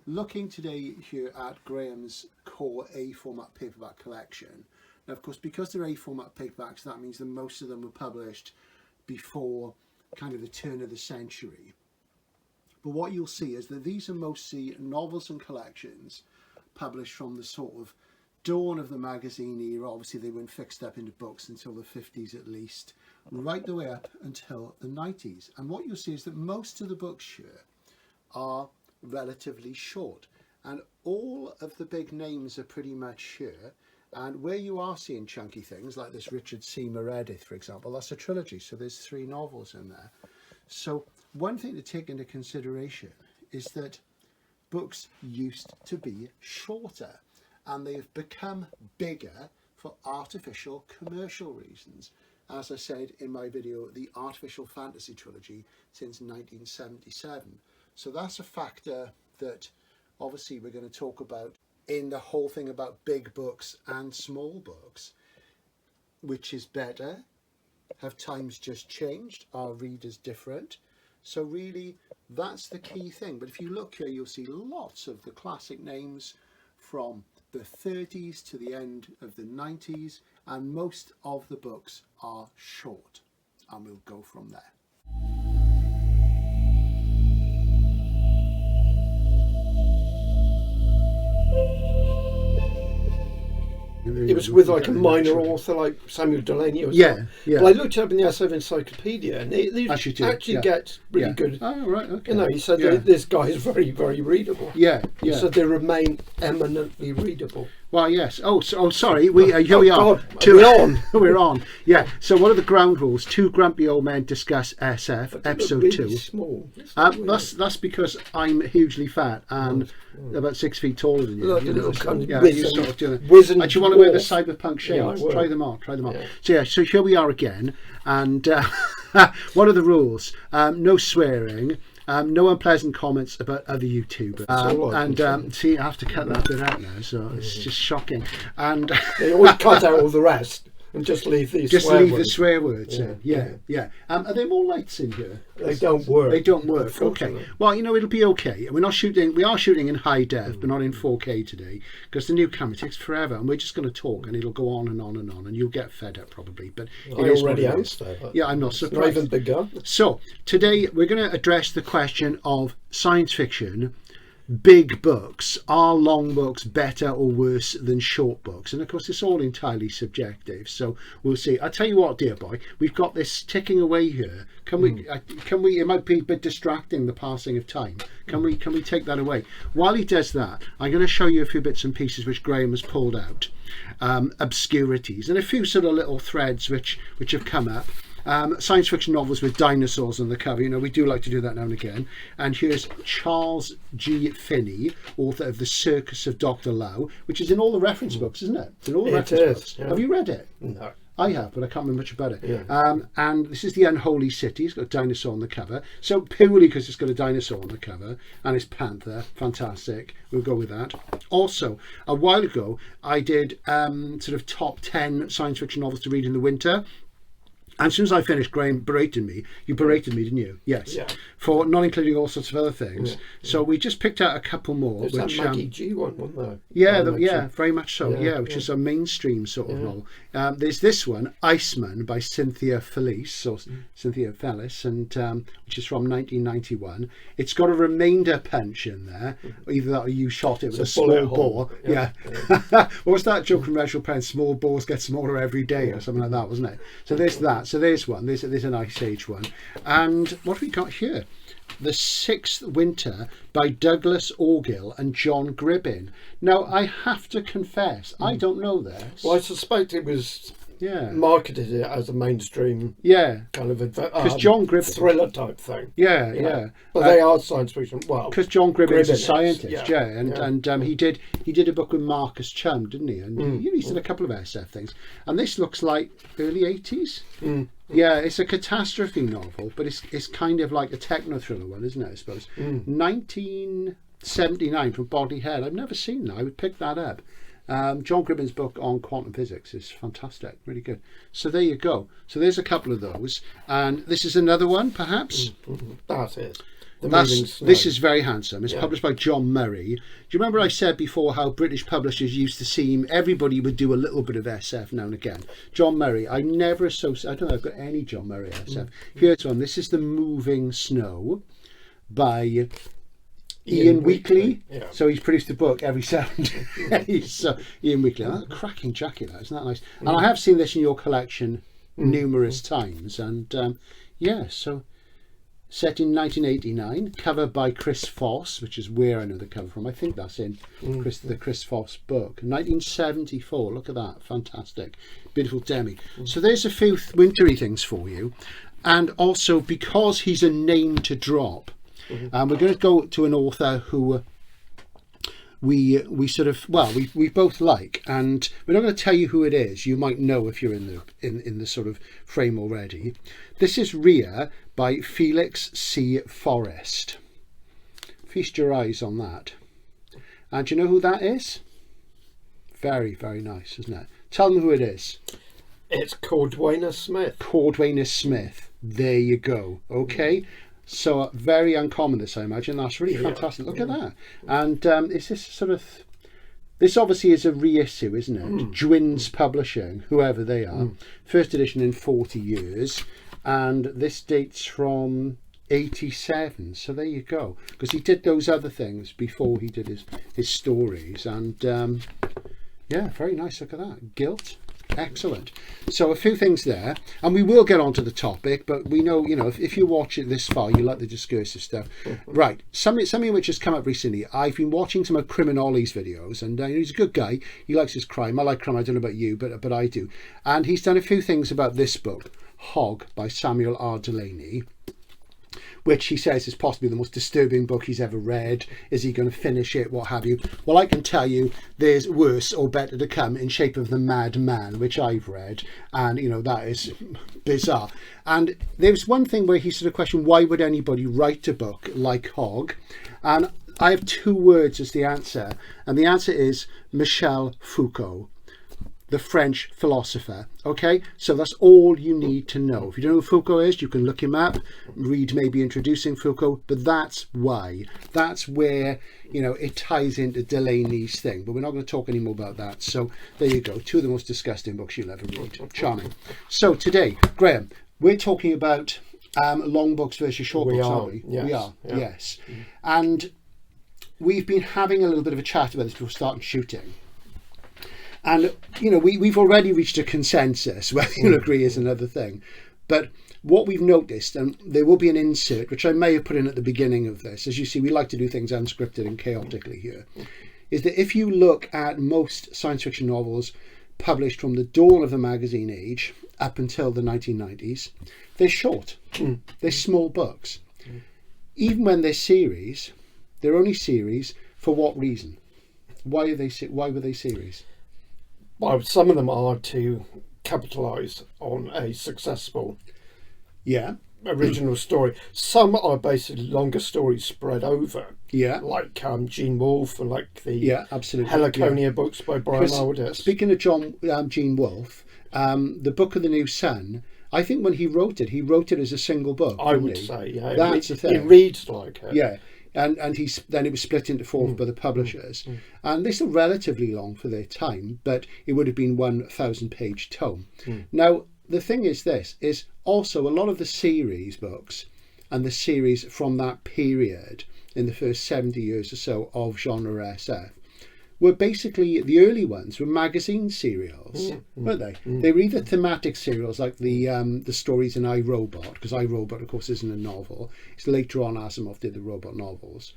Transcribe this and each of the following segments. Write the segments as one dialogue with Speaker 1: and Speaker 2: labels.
Speaker 1: looking today here at Graham's core A format paperback collection. Now, of course, because they're A format paperbacks, that means that most of them were published before kind of the turn of the century. But what you'll see is that these are mostly novels and collections published from the sort of dawn of the magazine era. Obviously, they weren't fixed up into books until the 50s at least, right the way up until the 90s. And what you'll see is that most of the books here are relatively short, and all of the big names are pretty much here. And where you are seeing chunky things like this Richard C. Meredith, for example, that's a trilogy, so there's 3 novels in there. So one thing to take into consideration is that books used to be shorter, and they've become bigger for artificial commercial reasons. As I said in my video, the Artificial Fantasy trilogy since 1977. So that's a factor that obviously we're going to talk about in the whole thing about big books and small books. Which is better? Have times just changed? Are readers different? So really, that's the key thing. But if you look here, you'll see lots of the classic names from the 30s to the end of the 90s, and most of the books are short. And we'll go from there.
Speaker 2: It was with like a minor author like Samuel Delany or something.
Speaker 1: Yeah.
Speaker 2: But I looked up in the SF Encyclopedia, and it actually gets really good.
Speaker 1: Oh, right, okay.
Speaker 2: You know, he said that this guy is very, very readable. He said they remain eminently readable.
Speaker 1: Well, yes. Oh, sorry. Here we are.
Speaker 2: God, we're on.
Speaker 1: We're on. Yeah. So, what are the ground rules? 2 grumpy old men discuss SF, episode
Speaker 2: really
Speaker 1: 2.
Speaker 2: Small.
Speaker 1: That's because I'm hugely fat and about 6 feet taller than you.
Speaker 2: Like a little kind of
Speaker 1: you sort of doing it.
Speaker 2: wizened
Speaker 1: And you want to wear the cyberpunk shades?
Speaker 2: Yeah,
Speaker 1: try them on.
Speaker 2: Yeah.
Speaker 1: So here we are again. And what are the rules? No swearing. No unpleasant comments about other YouTubers. See, I have to cut that bit out now, so it's just shocking. And
Speaker 2: they always cut out all the rest and just leave these.
Speaker 1: The swear words in. Yeah. Are there more lights in here?
Speaker 2: They don't work.
Speaker 1: They don't work. Okay. Well, it'll be okay. We are shooting in high def, but not in 4K today, because the new camera takes forever, and we're just going to talk, and it'll go on and on and on, and you'll get fed up probably. But
Speaker 2: I already am.
Speaker 1: Yeah, I'm not surprised.
Speaker 2: Not even begun.
Speaker 1: So today we're going to address the question of science fiction. Big books, are long books better or worse than short books? And of course it's all entirely subjective, so we'll see. I tell you what, dear boy, we've got this ticking away here. Can we it might be a bit distracting, the passing of time. Can we take that away? While he does that, I'm going to show you a few bits and pieces which Graham has pulled out, obscurities, and a few sort of little threads which have come up. Science fiction novels with dinosaurs on the cover. We do like to do that now and again. And here's Charles G. Finney, author of The Circus of Dr. Lau, which is in all the reference books, isn't it? It's in all the reference books. Yeah. Have you read it?
Speaker 2: No.
Speaker 1: I have, but I can't remember much about it.
Speaker 2: Yeah.
Speaker 1: And this is The Unholy City. It's got a dinosaur on the cover. So purely because it's got a dinosaur on the cover, and it's panther. Fantastic. We'll go with that. Also, a while ago, I did sort of top 10 science fiction novels to read in the winter. And as soon as I finished, Graham berated me. You berated me, didn't you? Yes.
Speaker 2: Yeah.
Speaker 1: For not including all sorts of other things. Yeah. So we just picked out a couple more.
Speaker 2: There's that Maggie G one, wasn't there?
Speaker 1: Yeah, very much so. Yeah, which is a mainstream sort of novel. There's this one, Iceman, by Cynthia Felice, or Cynthia Fellis, and which is from 1991. It's got a remainder punch in there. Either that or you shot it with a small bore. Yeah. What was that joke from Rachel Penn? Small bores get smaller every day, or something like that, wasn't it? So there's that. So there's one. There's an Ice Age one. And what have we got here? The Sixth Winter by Douglas Orgill and John Gribbin. Now, I have to confess, I don't know this.
Speaker 2: Well, I suspect it was marketed it as a mainstream kind of
Speaker 1: because John Gribbin
Speaker 2: thriller type thing.
Speaker 1: Yeah.
Speaker 2: But they are science fiction. Well,
Speaker 1: because John Gribbin's a scientist, and he did a book with Marcus Chum, didn't he? And he's done a couple of SF things. And this looks like early 80s. Yeah, it's a catastrophe novel, but it's kind of like a techno thriller one, isn't it? I suppose. 1979 from Bodley Head. I've never seen that. I would pick that up. John Gribbin's book on quantum physics is fantastic, really good. So there you go. So there's a couple of those, and this is another one, perhaps.
Speaker 2: That is.
Speaker 1: This is very handsome. It's published by John Murray. Do you remember I said before how British publishers used to seem, everybody would do a little bit of SF now and again. John Murray, I never associate, I don't know if I've got any John Murray SF. Here's one. This is The Moving Snow by Ian Weekly. Yeah. So he's produced a book every 7 days. So Ian Weekly, that's a cracking jacket, that, isn't that nice? And I have seen this in your collection numerous times. And so set in 1989, cover by Chris Foss, which is where I know the cover from. I think that's in the Chris Foss book. 1974, look at that, fantastic. Beautiful Demi. So there's a few wintry things for you. And also, because he's a name to drop, we're going to go to an author who we both like, and we're not going to tell you who it is. You might know if you're in the sort of frame already. This is Rhea by Felix C. Forrest. Feast your eyes on that. And do you know who that is? Very, very nice, isn't it? Tell them who it is.
Speaker 2: It's Cordwainer Smith.
Speaker 1: Cordwainer Smith. There you go. Okay. So very uncommon, this, I imagine. That's really fantastic. Look at that. And is this sort of... This obviously is a reissue, isn't it? Dwin's Publishing, whoever they are. First edition in 40 years. And this dates from 87. So there you go. Because he did those other things before he did his stories. And very nice. Look at that. Guilt. Excellent. So a few things there, and we will get on to the topic, but we know, if you watch it this far, you like the discursive stuff. Right, something which has come up recently. I've been watching some of Criminoli's videos, and he's a good guy. He likes his crime. I like crime. I don't know about you, but I do. And he's done a few things about this book, Hogg by Samuel R. Delany, which he says is possibly the most disturbing book he's ever read. Is he going to finish it? What have you? Well, I can tell you there's worse or better to come in Shape of the Mad Man, which I've read. And, that is bizarre. And there's one thing where he sort of questioned, why would anybody write a book like Hogg? And I have 2 words as the answer. And the answer is Michel Foucault, the French philosopher. Okay, so that's all you need to know. If you don't know who Foucault is, you can look him up, read maybe Introducing Foucault, but that's why. That's where, it ties into Delany's thing. But we're not going to talk anymore about that. So there you go. 2 of the most disgusting books you'll ever read. Charming. So today, Graham, we're talking about long books versus short books, aren't we?
Speaker 2: Yes.
Speaker 1: We are, yes. And we've been having a little bit of a chat about this before starting shooting. And, we've already reached a consensus. Whether you'll agree is another thing. But what we've noticed, and there will be an insert, which I may have put in at the beginning of this. As you see, we like to do things unscripted and chaotically here. Is that if you look at most science fiction novels published from the dawn of the magazine age up until the 1990s, they're short. They're small books. Even when they're series, they're only series for what reason? Why were they series?
Speaker 2: Well, some of them are to capitalise on a successful original story. Some are basically longer stories spread over. Yeah. Like Gene Wolfe and like the Heliconia books by Brian Aldiss.
Speaker 1: Speaking of Gene Wolfe, the Book of the New Sun, I think when he wrote it as a single book.
Speaker 2: I would say, yeah.
Speaker 1: That's the thing.
Speaker 2: It reads like it.
Speaker 1: Yeah. And then it was split into 4 by the publishers. And they're still relatively long for their time, but it would have been 1,000-page tome. Now, the thing is this, is also a lot of the series books and the series from that period in the first 70 years or so of genre SF were basically, the early ones were magazine serials, weren't they? They were either thematic serials like the stories in I, Robot, because I, Robot, of course, isn't a novel. It's later on Asimov did the robot novels.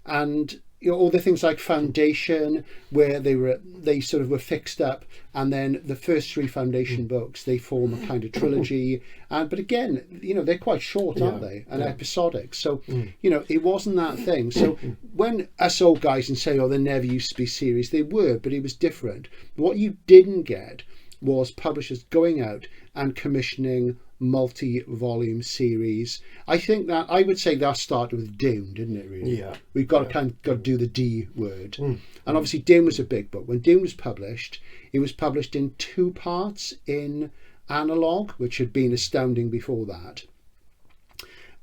Speaker 1: And all the things like Foundation, where they sort of were fixed up, and then the first 3 Foundation books, they form a kind of trilogy. But again, they're quite short, aren't they? And episodic. So, it wasn't that thing. So when us old guys and say, there never used to be series, they were, but it was different. What you didn't get was publishers going out and commissioning multi-volume series. I would say that started with Dune, didn't it, really?
Speaker 2: Yeah.
Speaker 1: We've got to do the D word. And obviously Dune was a big book. When Dune was published, it was published in 2 parts in analog, which had been astounding before that.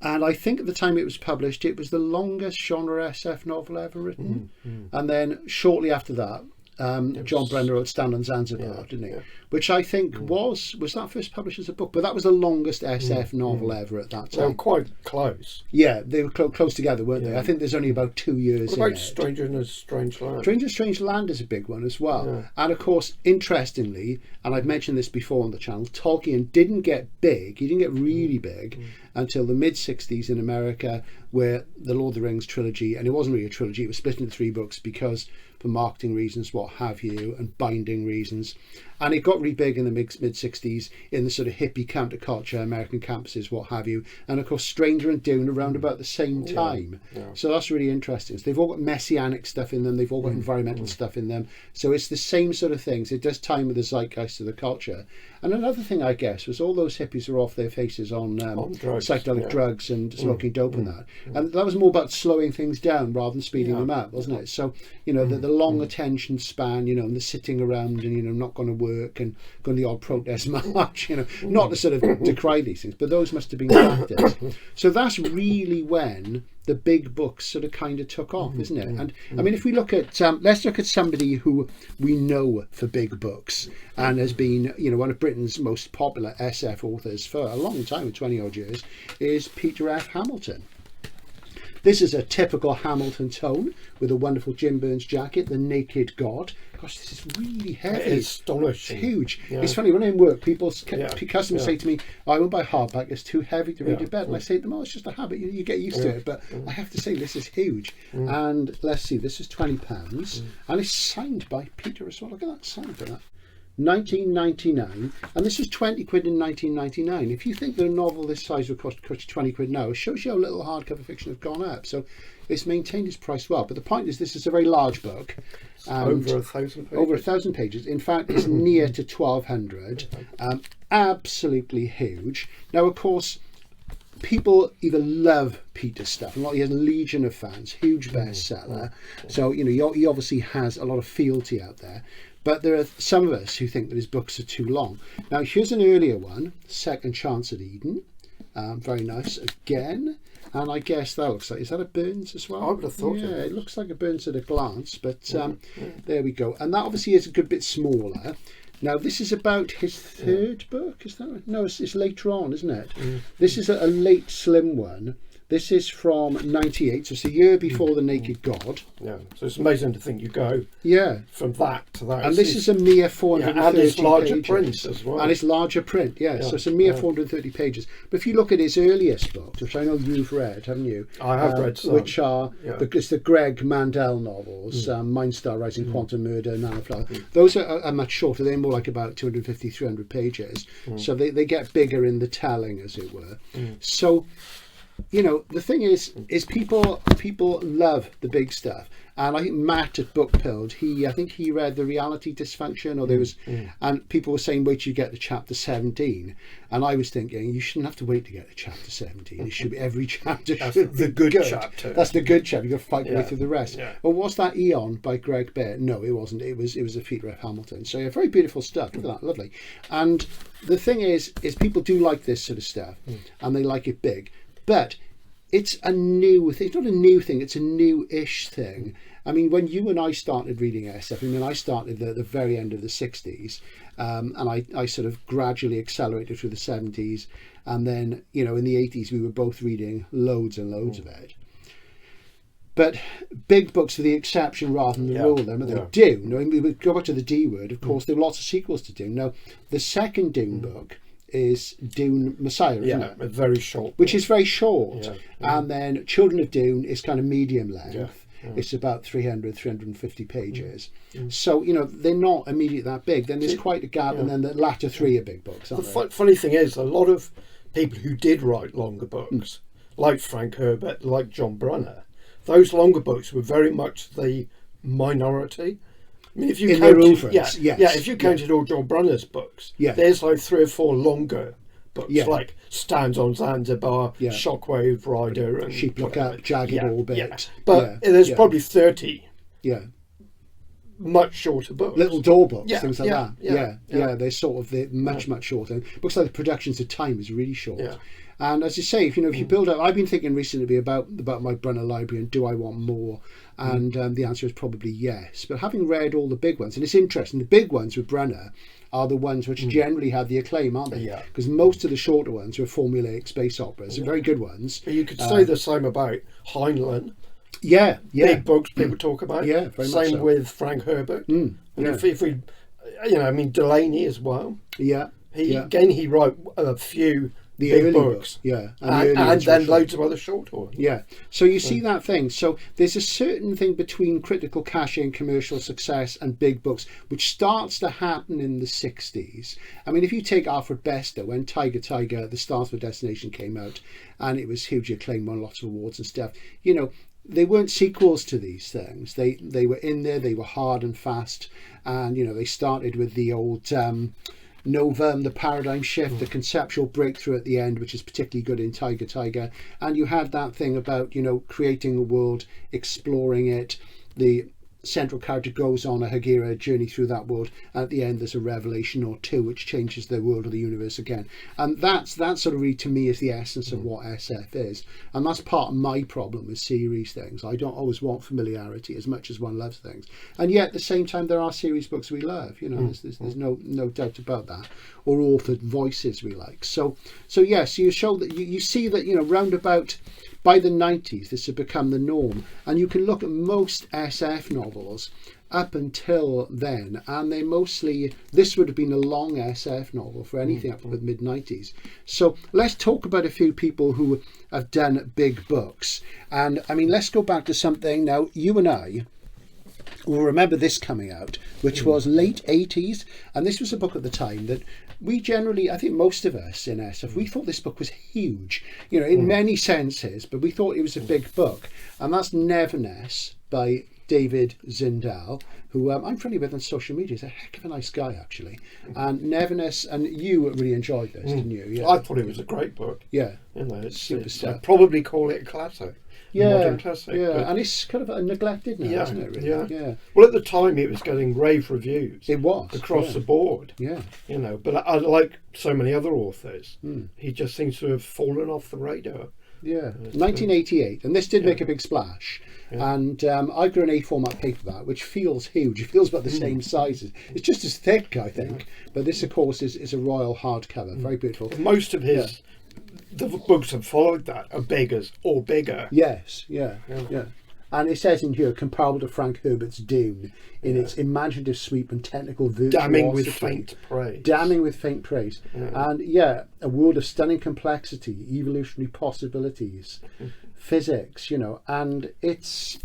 Speaker 1: And I think at the time it was published, it was the longest genre SF novel ever written. And then shortly after that, John Brenner wrote Stand on Zanzibar, didn't he? Yeah. Which I think was that first published as a book, but that was the longest SF novel ever at that time.
Speaker 2: They were quite close.
Speaker 1: Yeah, they were close together, weren't they? I think there's only about 2 years
Speaker 2: what about Stranger in a Strange Land?
Speaker 1: Stranger in a Strange Land is a big one as well. Yeah. And of course, interestingly, and I've mentioned this before on the channel, Tolkien didn't get big, he didn't get really big until the mid-60s in America, where the Lord of the Rings trilogy, and it wasn't really a trilogy, it was split into 3 books because for marketing reasons, what have you, and binding reasons. And it got really big in the mid-60s in the sort of hippie counterculture, American campuses, what have you. And of course, Stranger and Dune around about the same time. Yeah. So that's really interesting. So they've all got messianic stuff in them. They've all got environmental stuff in them. So it's the same sort of things. It does time with the zeitgeist of the culture. And another thing, I guess, was all those hippies were off their faces on psychedelic drugs and smoking dope and that. And that was more about slowing things down rather than speeding them up, wasn't it? So, you know, the long attention span, you know, and the sitting around and, you know, not going to work and going to the odd protest march, you know, not to sort of decry these things, but those must have been practiced. So that's really when the big books sort of kind of took off, isn't it? And I mean, if we look at, let's look at somebody who we know for big books and has been, you know, one of Britain's most popular SF authors for a long time, 20 odd years, is Peter F. Hamilton. This is a typical Hamilton tone with a wonderful Jim Burns jacket, The Naked God. Gosh, this is really heavy.
Speaker 2: It's astonishing.
Speaker 1: It's huge. Yeah. It's funny, when I'm in work, customers say to me, I won't buy hardback, it's too heavy to read in bed. And I say to them, oh, it's just a habit, you get used to it. But I have to say, this is huge. And let's see, this is £20. And it's signed by Peter as well. Look at that sign for that. 1999, and this was 20 quid in 1999. If you think that a novel this size would cost 20 quid now, it shows you how little hardcover fiction has gone up. So it's maintained its price well. But the point is, this is a very large book.
Speaker 2: Over 1,000 pages.
Speaker 1: Over 1,000 pages. In fact, it's near to 1,200. Absolutely huge. Now, of course, people either love Peter's stuff, and he has a legion of fans, huge bestseller. So, you know, he obviously has a lot of fealty out there. But there are some of us who think that his books are too long. Now, here's an earlier one, Second Chance at Eden. Very nice again. And I guess that looks like, is that a Burns as well?
Speaker 2: I would have thought
Speaker 1: so. Yeah, it looks like a Burns at a glance, but there we go. And that obviously is a good bit smaller. Now, this is about his third book, is that right? No, it's later on, isn't it? This is a late slim one. This is from 98, so it's a year before The Naked God.
Speaker 2: Yeah, so it's amazing to think you go from that to that.
Speaker 1: And this is a mere 430
Speaker 2: and it's larger
Speaker 1: pages.
Speaker 2: print as well.
Speaker 1: And it's larger print, so it's a mere 430 pages. But if you look at his earliest books, which I know you've read, haven't you?
Speaker 2: I have read some.
Speaker 1: Which are it's the Greg Mandel novels, Mindstar Rising, Quantum Murder, Nanoflower. Those are much shorter. They're more like about 250, 300 pages. So they get bigger in the telling, as it were. So, you know, the thing is people love the big stuff. And I think Matt at Book Pilled, I think he read The Reality Dysfunction, or there was, and people were saying, wait till you get to chapter 17. And I was thinking, you shouldn't have to wait to get to chapter 17. It should be every chapter.
Speaker 2: That's the good chapter.
Speaker 1: That's the good chapter. You've got to fight your way through the rest. Well, what's that Eon by Greg Bear? No, it wasn't. It was a Peter F. Hamilton. So very beautiful stuff. Look at that, lovely. And the thing is people do like this sort of stuff, and they like it big. But it's a new thing. It's not a new thing. It's a new-ish thing. I mean, when you and I started reading SF, I mean, I started at the very end of the 60s, and I sort of gradually accelerated through the 70s. And then, you know, in the 80s, we were both reading loads and loads of it. But big books are the exception rather than the rule. Dune. I mean, we go back to the D word. Of course, there were lots of sequels to Dune. Now, the second Dune book is Dune Messiah, isn't it?
Speaker 2: A very short.
Speaker 1: Which is very short. And then Children of Dune is kind of medium length. It's about 300, 350 pages. So, you know, they're not immediately that big. Then there's quite a gap, and then the latter three are big books, aren't
Speaker 2: they? Funny thing is, a lot of people who did write longer books, like Frank Herbert, like John Brunner, those longer books were very much the minority. I mean, if you if you counted all John Brunner's books, there's like 3 or 4 longer books, like Stands on Zanzibar, Shockwave Rider, and
Speaker 1: Sheep Look Up, Jagged Orbit.
Speaker 2: But there's probably 30 much shorter books.
Speaker 1: Little door books, things like that. They're sort of much shorter. Books like The Productions of Time is really short. And as you say, if you build up, I've been thinking recently about my Brunner library and do I want more? And the answer is probably yes. But having read all the big ones, and it's interesting, the big ones with Brunner are the ones which generally have the acclaim, aren't they?
Speaker 2: Yeah.
Speaker 1: Because most of the shorter ones are formulaic space operas, very good ones.
Speaker 2: But you could say the same about Heinlein.
Speaker 1: Yeah.
Speaker 2: Big books people talk about.
Speaker 1: Yeah, very much
Speaker 2: Same
Speaker 1: so.
Speaker 2: with Frank Herbert. And if we, Delany as well.
Speaker 1: Yeah.
Speaker 2: Again, he wrote a few
Speaker 1: the
Speaker 2: big
Speaker 1: early
Speaker 2: books.
Speaker 1: Yeah.
Speaker 2: And then loads of other short ones.
Speaker 1: Yeah. So you see that thing. So there's a certain thing between critical cachet and commercial success and big books, which starts to happen in the 60s. I mean, if you take Alfred Bester, when Tiger, The Stars for Destination came out, and it was hugely acclaimed, won lots of awards and stuff, they weren't sequels to these things. They were in there, they were hard and fast, and they started with the old Novum, the paradigm shift, the conceptual breakthrough at the end, which is particularly good in Tiger, and you had that thing about creating a world, exploring it. The central character goes on a Hegira journey through that world, and at the end there's a revelation or two which changes the world or the universe again. And that sort of really, to me, is the essence of what SF is. And that's part of my problem with series things. I don't always want familiarity as much as one loves things, and yet at the same time there are series books we love. There's no doubt about that, or authored voices we like. So yes, you show that you see that round about by the 90s, this had become the norm. And you can look at most SF novels up until then, and this would have been a long SF novel for anything up to the mid-90s. So let's talk about a few people who have done big books. And I mean, let's go back to something now. You and I will remember this coming out, which was late 80s. And this was a book at the time that we generally, I think most of us in SF, we thought this book was huge, in many senses, but we thought it was a big book. And that's Neverness by David Zindel, who I'm friendly with on social media. He's a heck of a nice guy, actually. And Neverness, and you really enjoyed this, didn't you? Yeah.
Speaker 2: I thought it was a great book.
Speaker 1: Yeah.
Speaker 2: I'd probably call it a classic. Modern classic.
Speaker 1: Yeah, and it's kind of neglected now, isn't it, really? Yeah.
Speaker 2: Well, at the time it was getting rave reviews.
Speaker 1: It was.
Speaker 2: Across the board.
Speaker 1: Yeah.
Speaker 2: But I like so many other authors, he just seems to have fallen off the radar.
Speaker 1: Yeah, 1988, and this did make a big splash. Yeah. And I've got an A format paperback, which feels huge. It feels about the same size. It's just as thick, I think. But this, of course, is a royal hardcover. Very beautiful.
Speaker 2: Most of his the books that followed that are beggars or bigger.
Speaker 1: Yes, yeah. And it says in here, comparable to Frank Herbert's Dune in its imaginative sweep and technical virtuosity.
Speaker 2: Damning with faint praise.
Speaker 1: Damning with faint praise. Yeah. And a world of stunning complexity, evolutionary possibilities, physics, and it's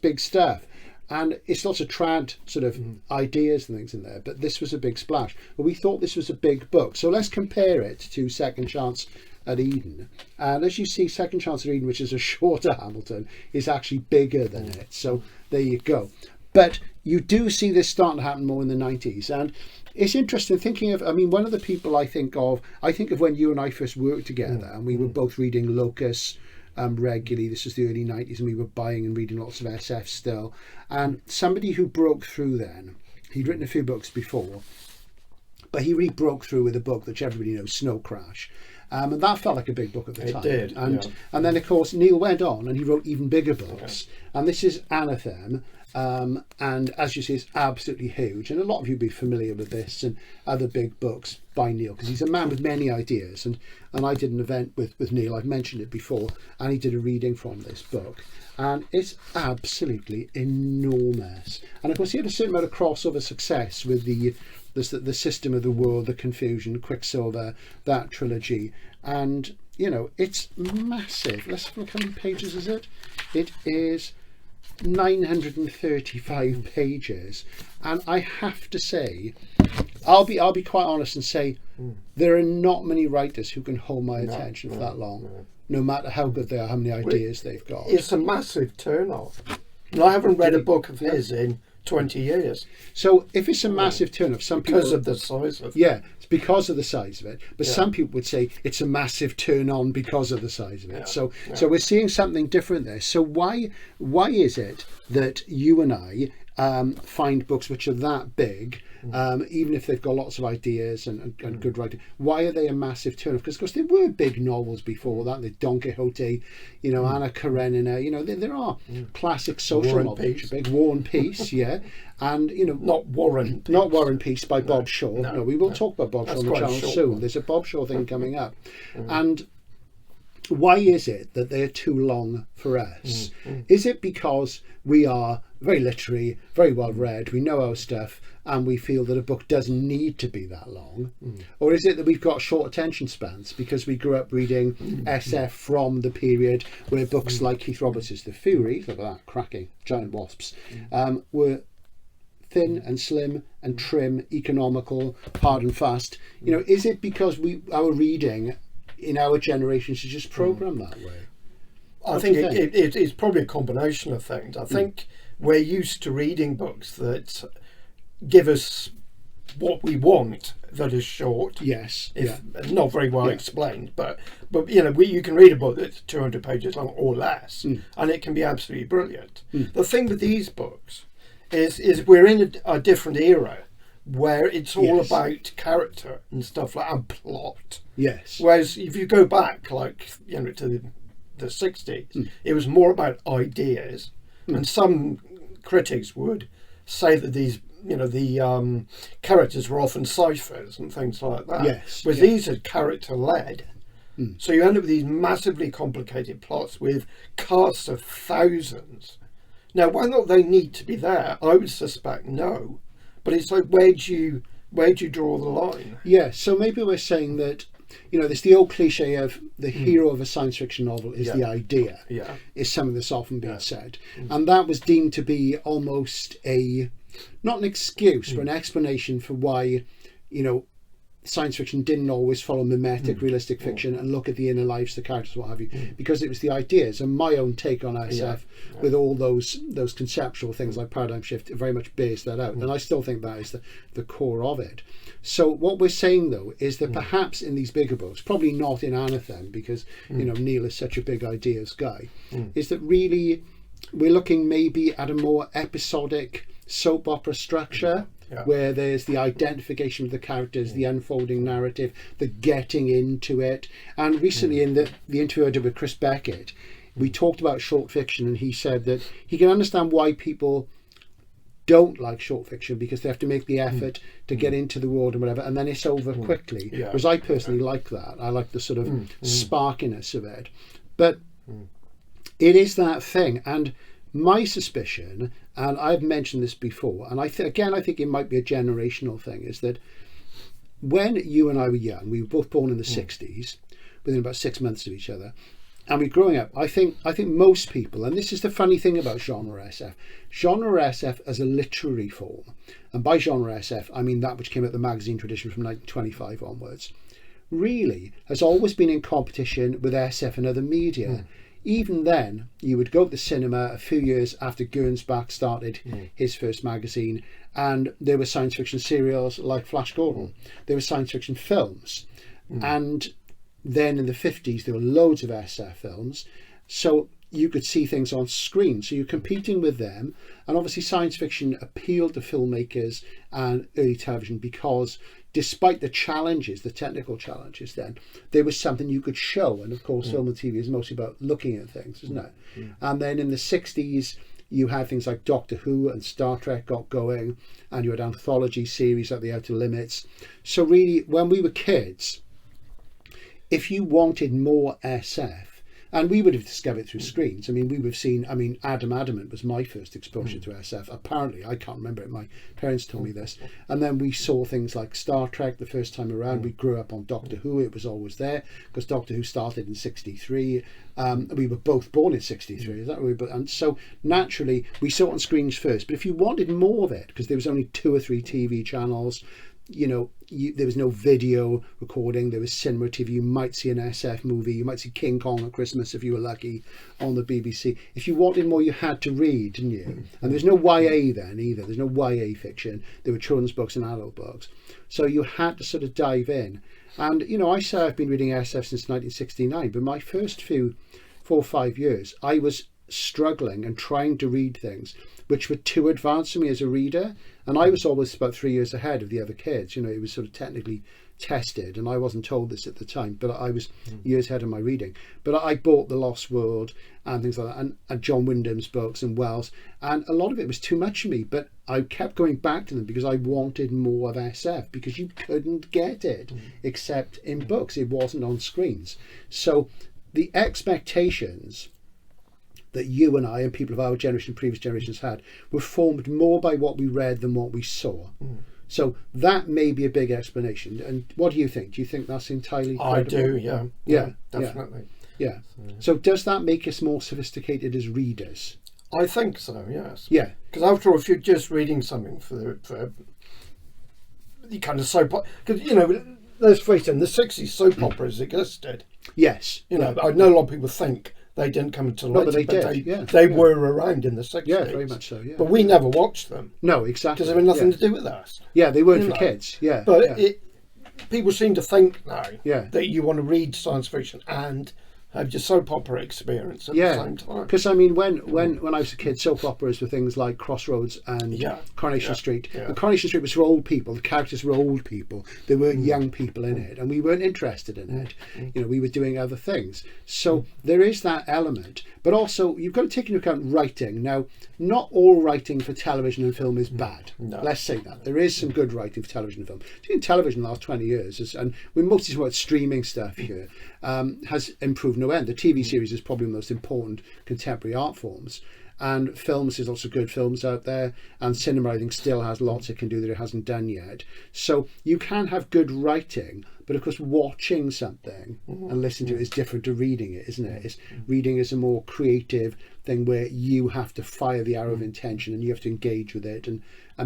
Speaker 1: big stuff. And it's lots of trad sort of ideas and things in there, but this was a big splash. But we thought this was a big book. So let's compare it to Second Chance at Eden. And as you see, Second Chance at Eden, which is a shorter Hamilton, is actually bigger than it. So there you go. But you do see this starting to happen more in the 90s. And it's interesting thinking of, one of the people I think of when you and I first worked together, and we were both reading Locus regularly. This was the early 90s, and we were buying and reading lots of SF still. And somebody who broke through then, he'd written a few books before, but he really broke through with a book that everybody knows, Snow Crash. And that felt like a big book at the time.
Speaker 2: It did.
Speaker 1: And then, of course, Neil went on and he wrote even bigger books. Okay. And this is Anathem. And as you see, it's absolutely huge. And a lot of you will be familiar with this and other big books by Neil, because he's a man with many ideas. And I did an event with Neil, I've mentioned it before, and he did a reading from this book. And it's absolutely enormous. And of course, he had a certain amount of crossover success with the System of the World, the Confusion, Quicksilver, that trilogy. And, it's massive. Let's look how many pages is it? It is 935 pages. And I have to say, I'll be quite honest and say there are not many writers who can hold my attention for that long. No matter how good they are, how many ideas they've got.
Speaker 2: It's a massive turn-off. And I haven't read a book of his in 20 years.
Speaker 1: So if it's a massive turn-off, some people...
Speaker 2: Because of the size of it.
Speaker 1: Yeah. It's because of the size of it. But some people would say it's a massive turn on because of the size of it. So we're seeing something different there. So why is it that you and I find books which are that big, even if they've got lots of ideas and good writing, why are they a massive turn off? Because of course there were big novels before that, the Don Quixote, Anna Karenina, there are classic social novels which are big. War and Peace, and
Speaker 2: not War and
Speaker 1: Peace by Bob Shaw. No, we will talk about Bob Shaw on the channel soon. One. There's a Bob Shaw thing coming up, and why is it that they're too long for us? Is it because we are very literary, very well read, we know our stuff, and we feel that a book doesn't need to be that long? Or is it that we've got short attention spans because we grew up reading SF from the period where books like Keith Roberts' The Furies, look at that, cracking, giant wasps, were thin and slim and trim, economical, hard and fast? Is it because our reading in our generation is just programmed that way?
Speaker 2: I think it's probably a combination of things. I think we're used to reading books that give us what we want, that is short.
Speaker 1: Yes.
Speaker 2: Not very well explained, but you can read a book that's 200 pages long or less, and it can be absolutely brilliant. The thing with these books is we're in a different era where it's all about character and stuff like and plot.
Speaker 1: Yes.
Speaker 2: Whereas if you go back to the 60s, it was more about ideas, and some critics would say that these the characters were often ciphers and things like that.
Speaker 1: Yes.
Speaker 2: Whereas these are character led. So you end up with these massively complicated plots with casts of thousands. Now, whether or not they need to be there, I would suspect no. But it's like, where do you draw the line?
Speaker 1: Yeah, so maybe we're saying that, there's the old cliche of the hero of a science fiction novel is the idea, is something that's often been said. And that was deemed to be almost not an excuse, but an explanation for why, science fiction didn't always follow mimetic realistic fiction and look at the inner lives of the characters, what have you, because it was the ideas. And my own take on SF with all those conceptual things like paradigm shift very much bears that out, and I still think that is the core of it. So what we're saying though is that perhaps in these bigger books, probably not in Anathem, because Neil is such a big ideas guy, is that really we're looking maybe at a more episodic soap opera structure, where there's the identification of the characters, the unfolding narrative, the getting into it. And recently in the interview I did with Chris Beckett, we talked about short fiction, and he said that he can understand why people don't like short fiction, because they have to make the effort to get into the world and whatever, and then it's over quickly. Whereas I personally like that. I like the sort of sparkiness of it. But it is that thing. And my suspicion, and I've mentioned this before, and I think it might be a generational thing, is that when you and I were young, we were both born in the 60s, within about 6 months of each other, and we're growing up. I think most people, and this is the funny thing about genre SF as a literary form, and by genre SF I mean that which came out of the magazine tradition from 1925 onwards, really has always been in competition with SF and other media. Even then, you would go to the cinema a few years after Gernsback started his first magazine, and there were science fiction serials like Flash Gordon. There were science fiction films. And then in the 50s, there were loads of SF films. So you could see things on screen. So you're competing with them. And obviously science fiction appealed to filmmakers and early television because despite the challenges, the technical challenges then, there was something you could show. And of course, film and TV is mostly about looking at things, isn't it? And then in the 60s, you had things like Doctor Who and Star Trek got going, and you had anthology series like The Outer Limits. So really, when we were kids, if you wanted more SF, and we would have discovered through screens. I mean, we would have seen, Adam Adamant was my first exposure to SF. Apparently, I can't remember it. My parents told me this. And then we saw things like Star Trek the first time around. We grew up on Doctor Who. It was always there because Doctor Who started in 63. We were both born in 63. Is that right? And so naturally, we saw it on screens first. But if you wanted more of it, because there was only 2 or 3 TV channels, there was no video recording, there was cinema TV. You might see an SF movie, you might see King Kong at Christmas if you were lucky on the BBC. If you wanted more, you had to read, didn't you? And there's no YA then either. There's no YA fiction. There were children's books and adult books. So you had to sort of dive in. And, I say I've been reading SF since 1969, but my first 4 or 5 years, I was struggling and trying to read things which were too advanced for me as a reader. And I was always about 3 years ahead of the other kids. It was sort of technically tested, and I wasn't told this at the time, but I was years ahead of my reading. But I bought The Lost World and things like that, and John Wyndham's books and Wells, and a lot of it was too much for me, but I kept going back to them because I wanted more of SF, because you couldn't get it except in books. It wasn't on screens. So the expectations that you and I and people of our generation, previous generations had, were formed more by what we read than what we saw. So that may be a big explanation. And what do you think? Do you think that's entirely credible?
Speaker 2: I do, yeah.
Speaker 1: Yeah,
Speaker 2: definitely.
Speaker 1: Yeah. So does that make us more sophisticated as readers?
Speaker 2: I think so, yes.
Speaker 1: Yeah.
Speaker 2: Because after all, if you're just reading something for the kind of soap opera, because, let's face it, in the 60s, soap operas existed.
Speaker 1: Yes.
Speaker 2: I know a lot of people think they didn't come until later,
Speaker 1: but they did.
Speaker 2: They were around in the 60s.
Speaker 1: Yeah, very much so, yeah.
Speaker 2: But we never watched them.
Speaker 1: No, exactly.
Speaker 2: Because they had nothing to do with us.
Speaker 1: Yeah, they weren't for kids, yeah.
Speaker 2: But people seem to think now
Speaker 1: that
Speaker 2: you want to read science fiction and have your soap opera experience at the same time.
Speaker 1: Because when I was a kid, soap operas were things like Crossroads and Coronation Street.
Speaker 2: Yeah.
Speaker 1: And Coronation Street was for old people. The characters were old people. There weren't young people in it, and we weren't interested in it. We were doing other things. So there is that element. But also, you've got to take into account writing. Now, not all writing for television and film is bad.
Speaker 2: No.
Speaker 1: Let's say that. There is some good writing for television and film. In television the last 20 years, and we're mostly talking about streaming stuff here, has improved no end. The TV series is probably the most important contemporary art forms. And films, there's lots of good films out there, and cinema, I think, still has lots it can do that it hasn't done yet. So you can have good writing, but of course watching something and listening to it is different to reading it, isn't it? Reading is a more creative thing where you have to fire the arrow of intention and you have to engage with it and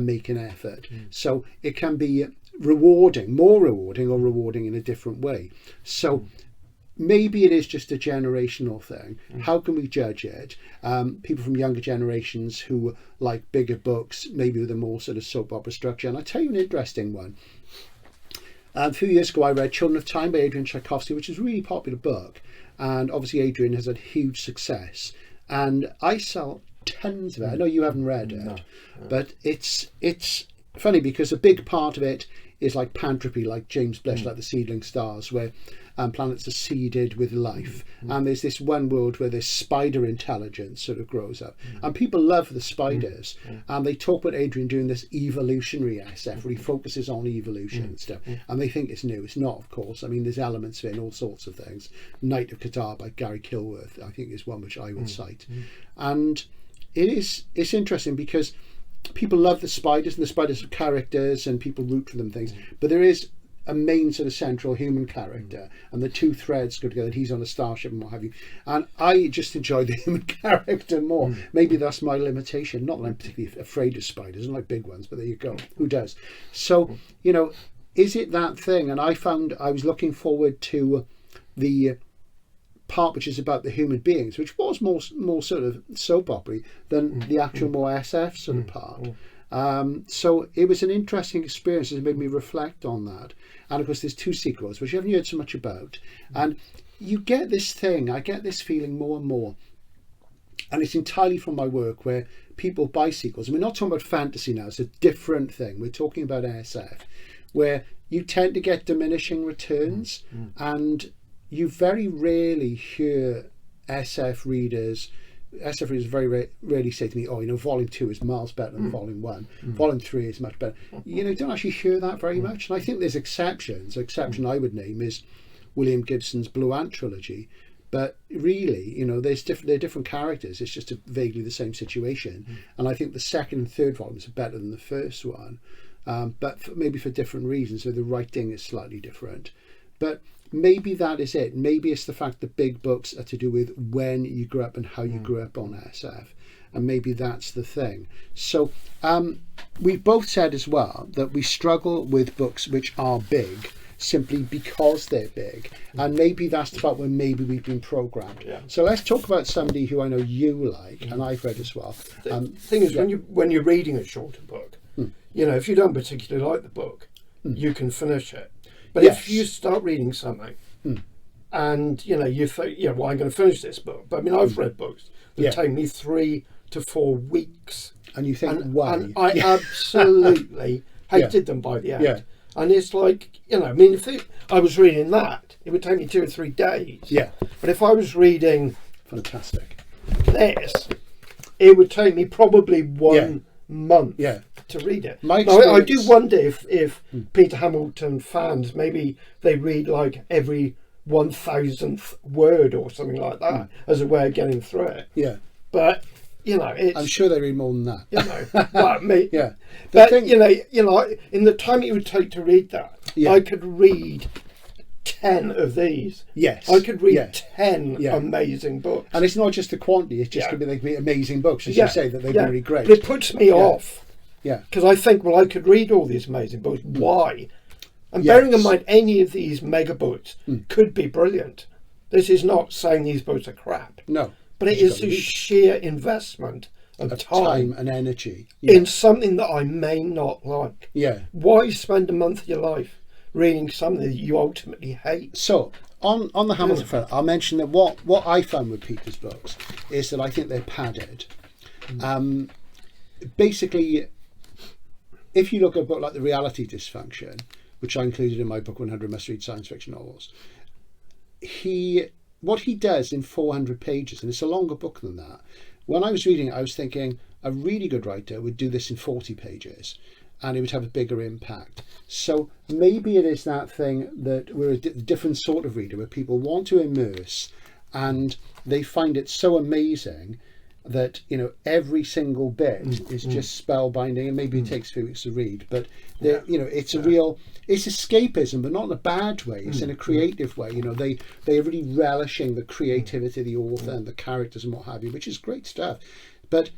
Speaker 1: make an effort. So it can be rewarding, more rewarding, or rewarding in a different way. So maybe it is just a generational thing. How can we judge it? People from younger generations who like bigger books, maybe with a more sort of soap opera structure. And I'll tell you an interesting one. A few years ago, I read Children of Time by Adrian Tchaikovsky, which is a really popular book. And obviously, Adrian has had huge success. And I sell tons of it. I know you haven't read it, but it's funny because a big part of it is like pantropy, like James Blish, like the Seedling Stars, where planets are seeded with life. And there's this one world where this spider intelligence sort of grows up. And people love the spiders. And they talk about Adrian doing this evolutionary SF, where he focuses on evolution and stuff. And they think it's new. It's not, of course. I mean, there's elements of it in all sorts of things. Night of Qatar by Gary Kilworth, I think, is one which I would cite. And it's interesting because people love the spiders, and the spiders are characters and people root for them, things. But there is a main sort of central human character, and the two threads go together. He's on a starship and what have you. And I just enjoy the human character more. Maybe that's my limitation. Not that I'm particularly afraid of spiders. I don't like big ones, but there you go. Who does? So, is it that thing? And I found I was looking forward to the part which is about the human beings, which was more sort of soap opera than the actual more SF sort of part. So it was an interesting experience. It made me reflect on that. And of course, there's 2 sequels, which you haven't heard so much about. And you get this thing, I get this feeling more and more. And it's entirely from my work where people buy sequels. And we're not talking about fantasy now, it's a different thing. We're talking about SF, where you tend to get diminishing returns. And you very rarely hear SF readers very rarely say to me, volume 2 is miles better than volume 1. Volume 3 is much better. You don't actually hear that very much. And I think there's exceptions. An exception I would name is William Gibson's Blue Ant trilogy. But really, they're different characters. It's just vaguely the same situation. And I think the second and third volumes are better than the first one. But maybe for different reasons. So the writing is slightly different. But maybe that is it. Maybe it's the fact that big books are to do with when you grew up and how you grew up on SF. and maybe that's the thing. So we've both said as well that we struggle with books which are big simply because they're big, and maybe that's the part where maybe we've been programmed.
Speaker 2: Yeah.
Speaker 1: So let's talk about somebody who I know you like, and I've read as well.
Speaker 2: The thing is, when you're reading a shorter book, if you don't particularly like the book, you can finish it. But if you start reading something, and you think, well, I'm going to finish this book. But I mean, I've read books that take me 3 to 4 weeks,
Speaker 1: and you think, why?
Speaker 2: And I absolutely hated them by the end.
Speaker 1: Yeah.
Speaker 2: And it's like, I mean, if I was reading that, it would take me 2 or 3 days.
Speaker 1: Yeah.
Speaker 2: But if I was reading
Speaker 1: fantastic
Speaker 2: this, it would take me probably 1 month to read it. Now, I do wonder if Peter Hamilton fans, maybe they read like every 1,000th word or something like that as a way of getting through it.
Speaker 1: Yeah.
Speaker 2: But it's,
Speaker 1: I'm sure they read more than that.
Speaker 2: But me,
Speaker 1: yeah.
Speaker 2: But in the time it would take to read that, I could read 10 of these.
Speaker 1: Yes.
Speaker 2: I could read 10 amazing books.
Speaker 1: And it's not just the quantity; it's just they could be amazing books, as you say, that they'd be really great.
Speaker 2: But it puts me off.
Speaker 1: Yeah.
Speaker 2: Because I think, well, I could read all these amazing books. Why? And bearing in mind, any of these mega books could be brilliant. This is not saying these books are crap.
Speaker 1: No.
Speaker 2: But it is the sheer investment of time
Speaker 1: and energy
Speaker 2: in something that I may not like.
Speaker 1: Yeah.
Speaker 2: Why spend a month of your life reading something that you ultimately hate?
Speaker 1: So, on the Hamilton front, I'll mention that what I found with Peter's books is that I think they're padded. Basically, if you look at a book like The Reality Dysfunction, which I included in my book 100 Must-Read Science Fiction Novels, what he does in 400 pages, and it's a longer book than that. When I was reading it, I was thinking a really good writer would do this in 40 pages and it would have a bigger impact. So maybe it is that thing that we're a different sort of reader, where people want to immerse and they find it so amazing that every single bit is just spellbinding, and maybe it takes a few weeks to read, but it's it's escapism, but not in a bad way. It's in a creative way. They're really relishing the creativity of the author and the characters and what have you, which is great stuff. But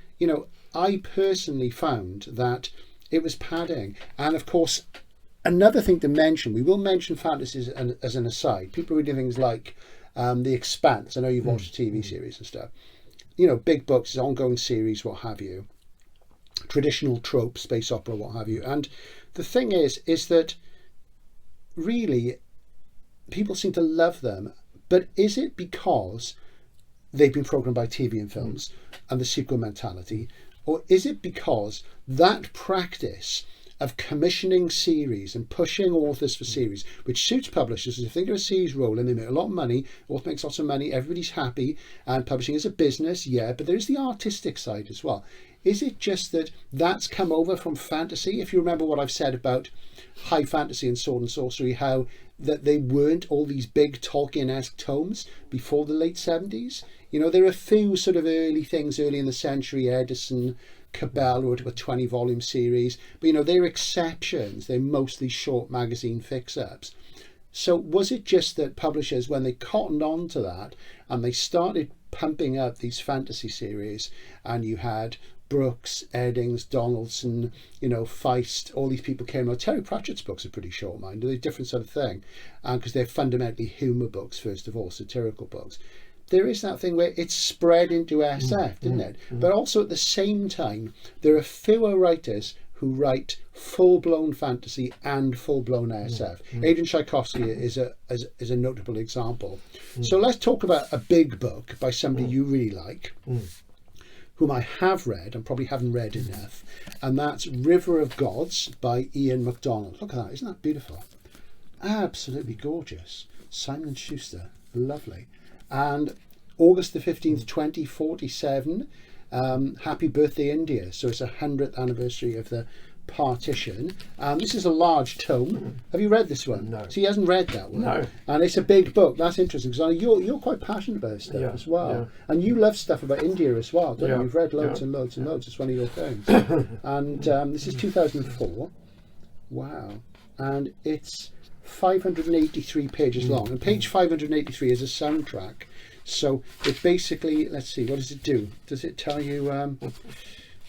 Speaker 1: I personally found that it was padding. And of course, another thing to mention, we will mention fantasies as an aside. People reading things like The Expanse. I know you've watched a TV series and stuff. Big books, ongoing series, what have you, traditional tropes, space opera, what have you. And the thing is that really people seem to love them, but is it because they've been programmed by TV and films and the sequel mentality, or is it because that practice of commissioning series and pushing authors for series, which suits publishers? If they get a series rolling, they make a lot of money, author makes lots of money, everybody's happy, and publishing is a business, but there's the artistic side as well. Is it just that that's come over from fantasy? If you remember what I've said about high fantasy and sword and sorcery, how that they weren't all these big Tolkien-esque tomes before the late 70s. There are a few sort of early things early in the century. Edison, Cabell wrote a 20-volume series, but they're exceptions. They're mostly short magazine fix-ups. So was it just that publishers, when they cottoned on to that and they started pumping up these fantasy series, and you had Brooks, Eddings, Donaldson, Feist, all these people came out. Terry Pratchett's books are pretty short, mind. They're a different sort of thing, because they're fundamentally humour books, first of all, satirical books. There is that thing where it's spread into SF, isn't it? But also at the same time, there are fewer writers who write full-blown fantasy and full-blown SF. Adrian Tchaikovsky is a notable example. So let's talk about a big book by somebody you really like, whom I have read and probably haven't read enough, and that's River of Gods by Ian MacDonald. Look at that, isn't that beautiful? Absolutely gorgeous. Simon & Schuster, lovely. And August the 15th, 2047, Happy Birthday India. So it's 100th anniversary of the partition. This is a large tome. Have you read this one?
Speaker 2: No.
Speaker 1: So he hasn't read that one.
Speaker 2: No.
Speaker 1: And it's a big book. That's interesting, because you're quite passionate about stuff as well. Yeah. And you love stuff about India as well, don't you? You've read loads and loads and loads. It's one of your things. And this is 2004. Wow. And it's 583 pages long, and page 583 is a soundtrack. So it basically, let's see, what does it do? Does it tell you?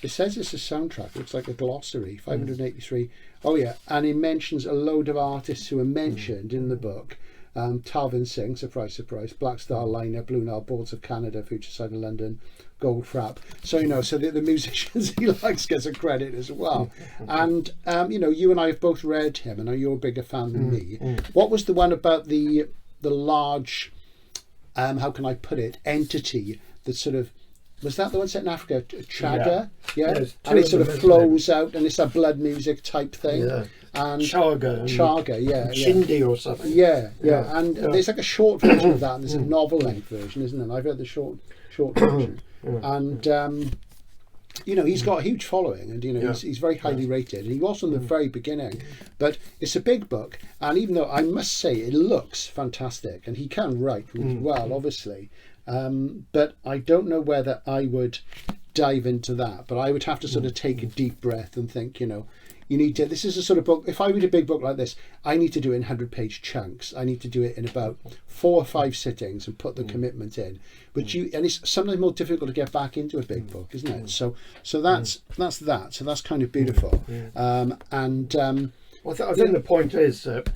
Speaker 1: It says it's a soundtrack. It looks like a glossary. 583. Oh yeah, and it mentions a load of artists who are mentioned in the book. Talvin Singh, surprise, surprise, Black Star Liner, Blue Nile, Boards of Canada, Future Side of London, Gold Frapp. So, you know, so the musicians he likes gets a credit as well. And, you know, you and I have both read him, and you're a bigger fan than me. What was the one about the large, how can I put it, entity that sort of, was that the one set in Africa? Chaga? Yeah. And it sort of flows out, and it's a blood music type thing.
Speaker 2: Yeah.
Speaker 1: And
Speaker 2: Chaga,
Speaker 1: Chindi
Speaker 2: or something.
Speaker 1: Yeah. And there's like a short version of that, and there's a novel length version, isn't there? I've read the short version. And you know, he's got a huge following, and you know, he's very highly rated, and he was from the very beginning. But it's a big book, and even though I must say it looks fantastic, and he can write really well, obviously, but I don't know whether I would dive into that. But I would have to sort of take a deep breath and think, you know, you need to, this is a sort of book, if I read a big book like this, I need to do it in 100-page chunks. I need to do it in about 4 or 5 sittings and put the commitment in. But and it's sometimes more difficult to get back into a big book, isn't it? So that's that. So that's kind of beautiful.
Speaker 2: Well, I think the point is that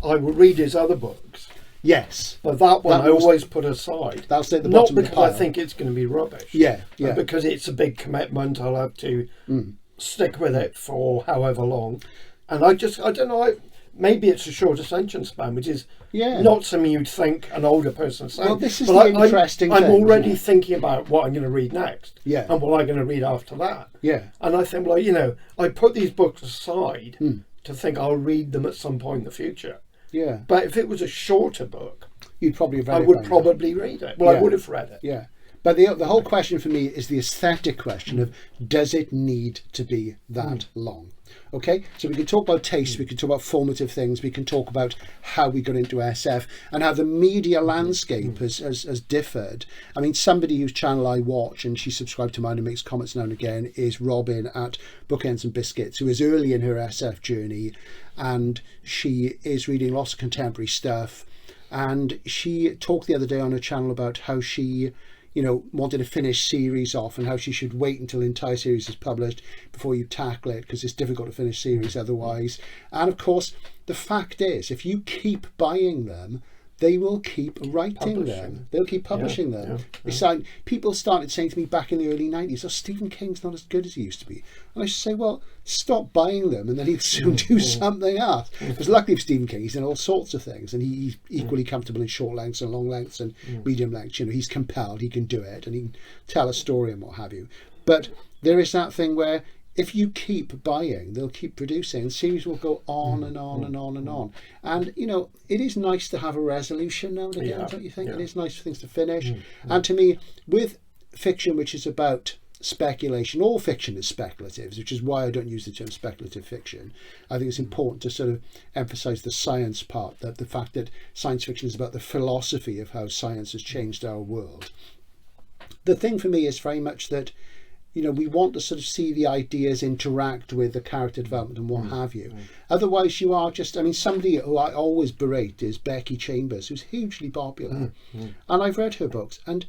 Speaker 2: I will read his other books.
Speaker 1: Yes,
Speaker 2: but that one I always put aside.
Speaker 1: That's at the
Speaker 2: not
Speaker 1: bottom of the
Speaker 2: because
Speaker 1: pile.
Speaker 2: I think it's going to be rubbish.
Speaker 1: Yeah,
Speaker 2: but because it's a big commitment. I'll have to stick with it for however long, and I don't know. Maybe it's a short attention span, which is not something you'd think an older person saying. Well,
Speaker 1: this is the interesting thing.
Speaker 2: I'm already thinking about what I'm going to read next,
Speaker 1: and
Speaker 2: what I'm going to read after that.
Speaker 1: Yeah,
Speaker 2: and I think, well, you know, I put these books aside to think I'll read them at some point in the future.
Speaker 1: Yeah,
Speaker 2: but if it was a shorter book,
Speaker 1: you'd probably have read it.
Speaker 2: I would probably read it. Well, I would have read it.
Speaker 1: Yeah, but the whole question for me is the aesthetic question of, does it need to be that long? Okay, so we can talk about taste, we can talk about formative things, we can talk about how we got into SF and how the media landscape has differed. I mean, somebody whose channel I watch, and she's subscribed to mine and makes comments now and again, is Robin at Bookends and Biscuits, who is early in her SF journey, and she is reading lots of contemporary stuff. And she talked the other day on her channel about how she, you know, wanted to finish series off and how she should wait until the entire series is published before you tackle it, because it's difficult to finish series otherwise. And of course, the fact is, if you keep buying them, they will keep writing them. They'll keep publishing them. Besides, people started saying to me back in the early 90s, oh, Stephen King's not as good as he used to be. And I should say, well, stop buying them and then he'll soon do something else. Because luckily for Stephen King, he's in all sorts of things, and he's equally comfortable in short lengths and long lengths and medium lengths. You know, he's compelled, he can do it, and he can tell a story and what have you. But there is that thing where if you keep buying, they'll keep producing. The series will go on and on and on and on. And, you know, it is nice to have a resolution now and again, don't you think? It is nice for things to finish. And to me, with fiction which is about speculation, all fiction is speculative, which is why I don't use the term speculative fiction. I think it's important to sort of emphasize the science part, that the fact that science fiction is about the philosophy of how science has changed our world. The thing for me is very much that, you know, we want to sort of see the ideas interact with the character development and what have you. Otherwise, you are just, I mean, somebody who I always berate is Becky Chambers, who's hugely popular. And I've read her books. And,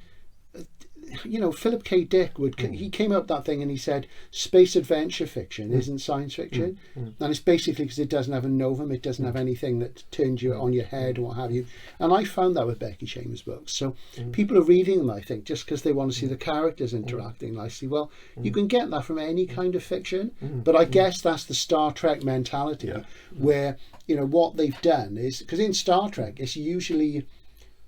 Speaker 1: you know, Philip K. Dick he came up with that thing and he said, space adventure fiction isn't science fiction. And it's basically because it doesn't have a novum, it doesn't have anything that turns you on your head or what have you. And I found that with Becky Chambers' books. So people are reading them, I think, just because they want to see the characters interacting nicely. Well, you can get that from any kind of fiction, but I guess that's the Star Trek mentality, where, you know, what they've done is, because in Star Trek, it's usually,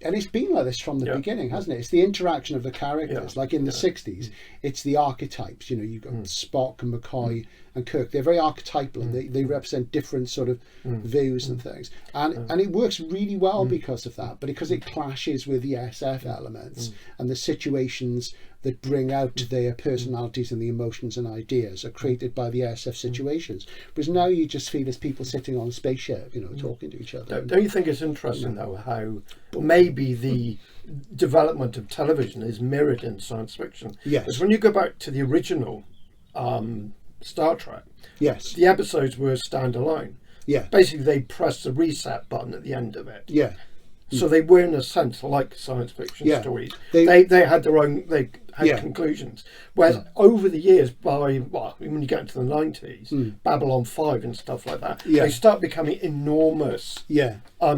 Speaker 1: and it's been like this from the beginning, hasn't it? It's the interaction of the characters. Like in the 60s, it's the archetypes. You know, you've got Spock and McCoy and Kirk. They're very archetypal, and they represent different sort of views and things. And it works really well because of that, but because it clashes with the SF elements and the situations that bring out their personalities and the emotions and ideas are created by the SF situations. Whereas now you just feel as people sitting on a spaceship, you know, talking to each other.
Speaker 2: Don't you think it's interesting, though, how maybe the development of television is mirrored in science fiction?
Speaker 1: Yes.
Speaker 2: Because when you go back to the original Star Trek, the episodes were standalone.
Speaker 1: Yeah.
Speaker 2: Basically, they pressed the reset button at the end of it.
Speaker 1: Yeah.
Speaker 2: So they were in a sense like science fiction stories. They had their own, they had conclusions. Whereas over the years, when you get into the 90s, Babylon 5 and stuff like that, they start becoming enormous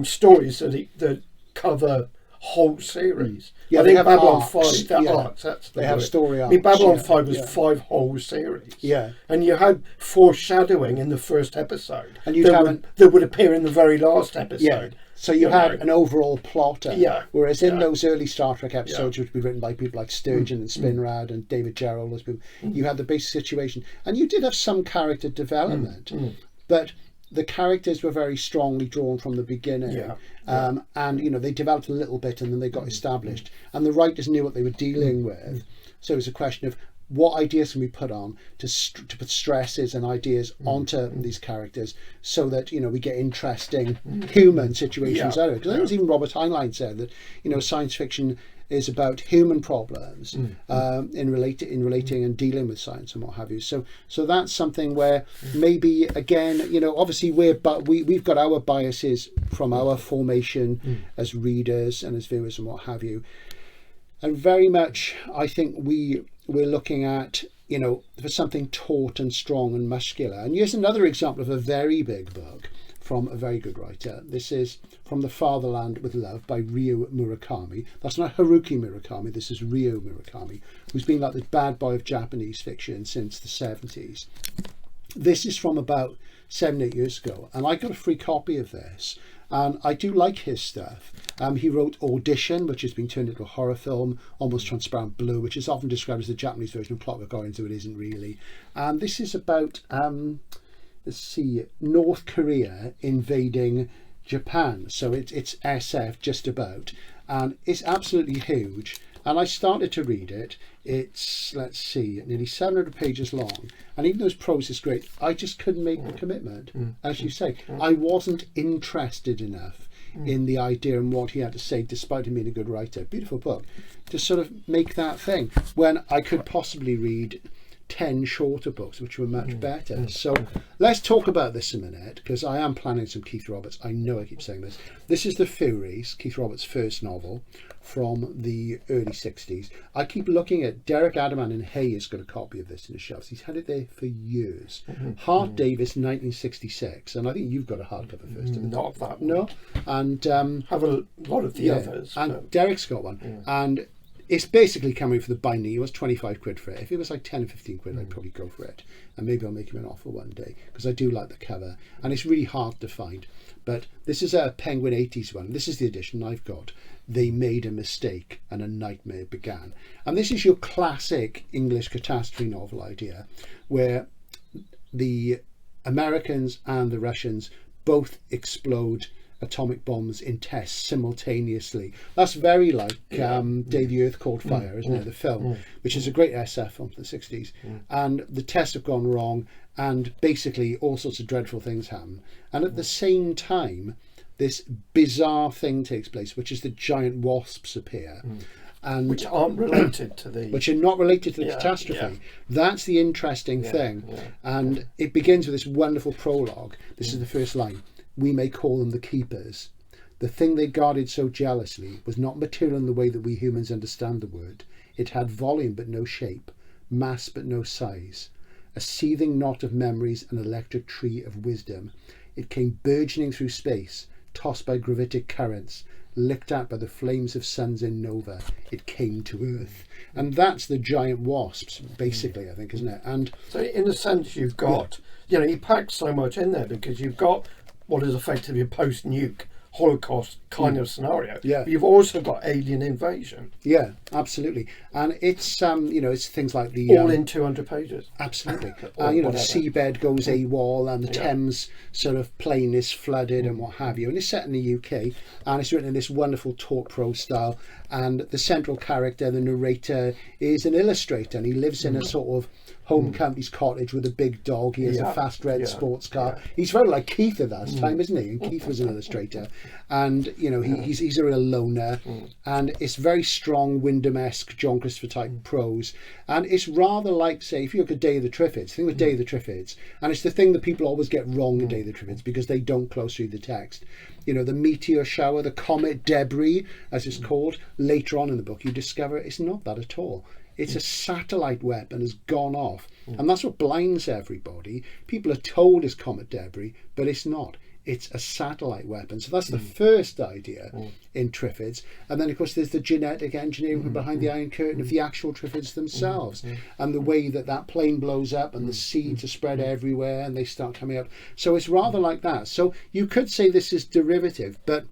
Speaker 2: stories that cover whole series. I think Babylon 5, arcs, that's the
Speaker 1: They
Speaker 2: word.
Speaker 1: have story arcs.
Speaker 2: I mean, Babylon 5 was 5 whole series.
Speaker 1: Yeah.
Speaker 2: And you had foreshadowing in the first episode
Speaker 1: And
Speaker 2: that would appear in the very last episode.
Speaker 1: Yeah. So you had an overall plotter.
Speaker 2: Yeah.
Speaker 1: Whereas in those early Star Trek episodes, which were written by people like Sturgeon and Spinrad and David Gerrold, those people, you had the basic situation. And you did have some character development. But the characters were very strongly drawn from the beginning. And, you know, they developed a little bit and then they got established. And the writers knew what they were dealing with. So it was a question of what ideas can we put on to put stresses and ideas onto these characters so that, you know, we get interesting human situations out of it. Because I think it was even Robert Heinlein said that, you know, science fiction is about human problems in relating and dealing with science and what have you. So that's something where maybe again, you know, obviously we've got our biases from our formation as readers and as viewers and what have you, and very much I think we're looking at, you know, for something taut and strong and muscular. And here's another example of a very big book from a very good writer. This is From the Fatherland with Love by Ryo Murakami. That's not Haruki Murakami, this is Ryo Murakami, who's been like the bad boy of Japanese fiction since the 70s. This is from about 7-8 years ago, and I got a free copy of this, and I do like his stuff. He wrote Audition, which has been turned into a horror film, Almost Transparent Blue, which is often described as the Japanese version of Clockwork Orange, though it isn't really. And this is about North Korea invading Japan. So it's SF just about, and it's absolutely huge. And I started to read it. It's, let's see, nearly 700 pages long. And even though its prose is great, I just couldn't make the commitment. As you say, I wasn't interested enough in the idea and what he had to say, despite him being a good writer. Beautiful book. To sort of make that thing, when I could possibly read 10 shorter books which were much better. So let's talk about this a minute, because I am planning some Keith Roberts. I know I keep saying this. This is The Furies, Keith Roberts' first novel from the early 60s. I keep looking at Derek Adaman in Hay has got a copy of this in his shelves. He's had it there for years. Hart Davis, 1966, and I think you've got a hardcover first.
Speaker 2: Not that one.
Speaker 1: No, and
Speaker 2: have a lot of the others.
Speaker 1: And Derek's got one, and it's basically coming for the binding. He was 25 quid for it. If it was like 10 or 15 quid, I'd probably go for it. And maybe I'll make him an offer one day, because I do like the cover. And it's really hard to find. But this is a Penguin 80s one. This is the edition I've got. They made a mistake and a nightmare began. And this is your classic English catastrophe novel idea, where the Americans and the Russians both explode atomic bombs in tests simultaneously. That's very like Day the Earth Caught Fire, isn't it? The film, which is a great SF from the 60s. And the tests have gone wrong, and basically all sorts of dreadful things happen. And at the same time, this bizarre thing takes place, which is the giant wasps appear. And
Speaker 2: which aren't related to the...
Speaker 1: Which are not related to the catastrophe. That's the interesting thing. And it begins with this wonderful prologue. This is the first line. We may call them the keepers. The thing they guarded so jealously was not material in the way that we humans understand the word. It had volume but no shape, mass but no size, a seething knot of memories, an electric tree of wisdom. It came burgeoning through space, tossed by gravitic currents, licked at by the flames of suns in nova. It came to Earth. And that's the giant wasps, basically, I think, isn't it? And
Speaker 2: so in a sense you've got, you know, he packs so much in there, because you've got what is effectively a post-nuke Holocaust kind of scenario. But you've also got alien invasion.
Speaker 1: Yeah, absolutely. And it's you know, it's things like the
Speaker 2: all in 200 pages.
Speaker 1: Absolutely. You know, the seabed goes AWOL, and the Thames sort of plain is flooded and what have you. And it's set in the UK, and it's written in this wonderful taut prose style. And the central character, the narrator, is an illustrator, and he lives in a sort of home county's cottage with a big dog. He has a fast red sports car. He's very like Keith at that time, isn't he? And Keith was an illustrator, and he's a real loner, and it's very strong Wyndham-esque John Christopher type prose, and it's rather like, say, if you look at Day of the Triffids, the thing with Day of the Triffids, and it's the thing that people always get wrong in Day of the Triffids because they don't closely read the text. The meteor shower, the comet debris, as it's called, later on in the book, you discover it's not that at all. It's a satellite weapon has gone off. And that's what blinds everybody. People are told it's comet debris, but it's not. It's a satellite weapon. So that's the first idea in Triffids. And then, of course, there's the genetic engineering behind the Iron Curtain of the actual Triffids themselves. And the way that plane blows up and the seeds are spread everywhere and they start coming up. So it's rather like that. So you could say this is derivative, but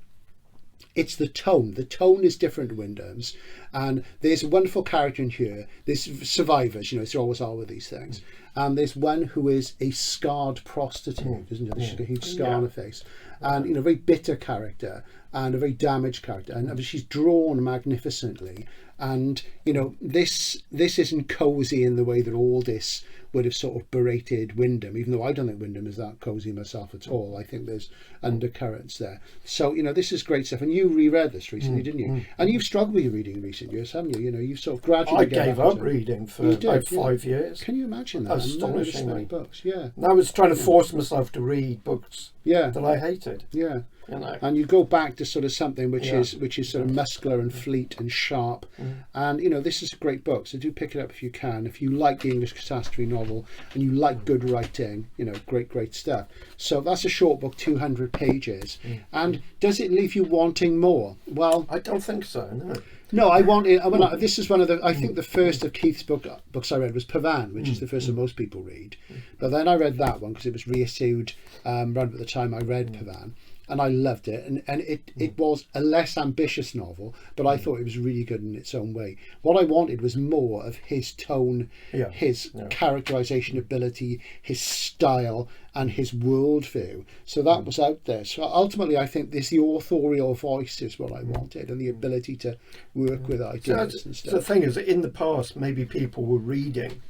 Speaker 1: it's the tone. The tone is different to Wyndham's. And there's a wonderful character in here. There's survivors, there always are with these things. And there's one who is a scarred prostitute, isn't it? She's got a huge scar on her face. And, a very bitter character and a very damaged character. And she's drawn magnificently. And, this isn't cosy in the way that all this would have sort of berated Wyndham, even though I don't think Wyndham is that cosy myself at all. I think there's undercurrents there. So, this is great stuff. And you reread this recently, didn't you? And you've struggled with your reading in recent years, haven't you? You've sort of gradually...
Speaker 2: I gave up reading for about 5 years.
Speaker 1: Can you imagine that?
Speaker 2: Astonishingly.
Speaker 1: Many books, yeah.
Speaker 2: I was trying to force myself to read books that I hated.
Speaker 1: Yeah. And you go back to sort of something which is sort of muscular and fleet and sharp, and this is a great book, so do pick it up if you can. If you like the English catastrophe novel and you like good writing, great stuff. So that's a short book, 200 pages. And does it leave you wanting more? Well,
Speaker 2: I don't think so. No.
Speaker 1: No, I want it. This is one of the. I think the first of Keith's books I read was Pavan, which is the first that most people read. But then I read that one because it was reissued around at the time I read Pavan. And I loved it, and it was a less ambitious novel, but I thought it was really good in its own way. What I wanted was more of his tone, his characterization ability, his style, and his worldview. So that was out there. So ultimately, I think the authorial voice is what I wanted, and the ability to work with ideas and stuff.
Speaker 2: So the thing is, in the past, maybe people were reading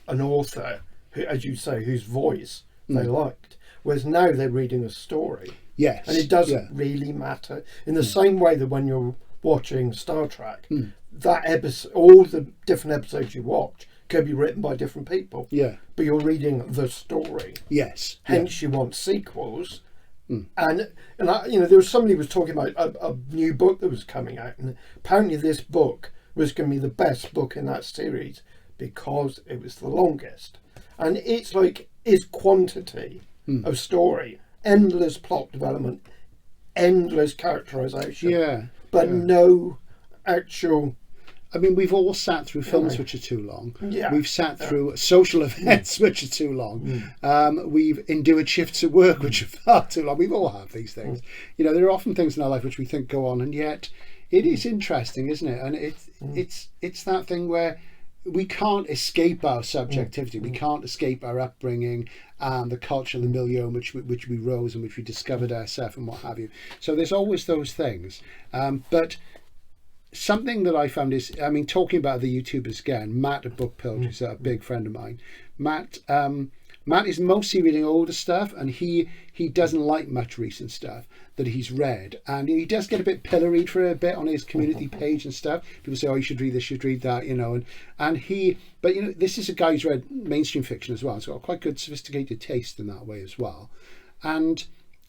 Speaker 2: an author, who, as you say, whose voice they liked, whereas now they're reading a story.
Speaker 1: Yes.
Speaker 2: And it doesn't really matter. In the same way that when you're watching Star Trek, that episode, all the different episodes you watch could be written by different people.
Speaker 1: Yeah.
Speaker 2: But you're reading the story.
Speaker 1: Yes.
Speaker 2: Hence you want sequels. And there was somebody who was talking about a new book that was coming out, and apparently this book was going to be the best book in that series because it was the longest. And it's like, is quantity of story, endless plot development, endless characterization, but no actual...
Speaker 1: I mean, we've all sat through films which are too long. We've sat through social events which are too long. We've endured shifts at work which are far too long. We've all had these things. There are often things in our life which we think go on, and yet it is interesting, isn't it? And it's that thing where we can't escape our subjectivity. We can't escape our upbringing and the culture and the milieu in which we rose and which we discovered ourselves and what have you. So there's always those things. But something that I found is, talking about the YouTubers again, Matt at Book Pill, who's a big friend of mine. Matt is mostly reading older stuff, and he doesn't like much recent stuff that he's read, and he does get a bit pilloried for a bit on his community page and stuff. People say, "Oh, you should read this, you should read that," but this is a guy who's read mainstream fiction as well. He's got quite good, sophisticated taste in that way as well, and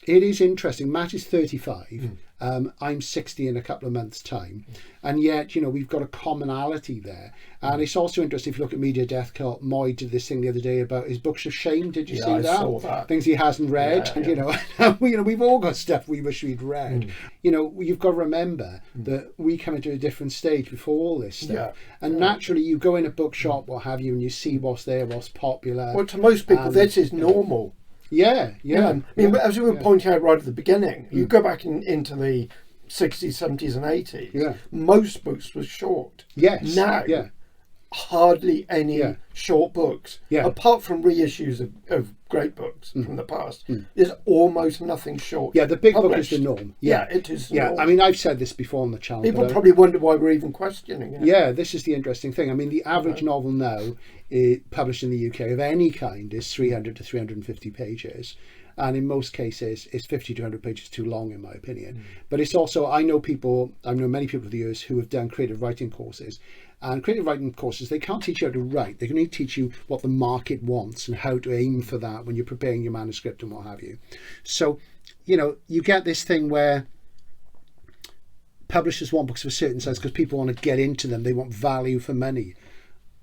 Speaker 1: it is interesting. Matt is 35. I'm 60 in a couple of months' time. And yet, we've got a commonality there. And it's also interesting if you look at Media Death Cult. Moy did this thing the other day about his books of shame. Did you see that?
Speaker 2: I saw that.
Speaker 1: Things he hasn't read. And, we've all got stuff we wish we'd read. You've got to remember that we come into a different stage before all this stuff. And naturally, you go in a bookshop, what have you, and you see what's there, what's popular.
Speaker 2: Well, to most people, this is normal.
Speaker 1: Yeah.
Speaker 2: As we were pointing out right at the beginning, you go back into the 60s, 70s and 80s, most books were short.
Speaker 1: Yes.
Speaker 2: Now, hardly any short books. Apart from reissues of great books from the past, there's almost nothing short.
Speaker 1: Yeah, the big
Speaker 2: published.
Speaker 1: book is the norm.
Speaker 2: It is the norm.
Speaker 1: I mean, I've said this before on the channel.
Speaker 2: People probably wonder why we're even questioning it.
Speaker 1: Yeah, this is the interesting thing. I mean, the average novel now published in the UK of any kind is 300 to 350 pages. And in most cases, it's 50 to 100 pages too long, in my opinion. But it's also, I know many people over the years who have done creative writing courses. And creative writing courses, they can't teach you how to write. They can only teach you what the market wants and how to aim for that when you're preparing your manuscript and what have you. So, you get this thing where publishers want books of a certain size because people want to get into them. They want value for money.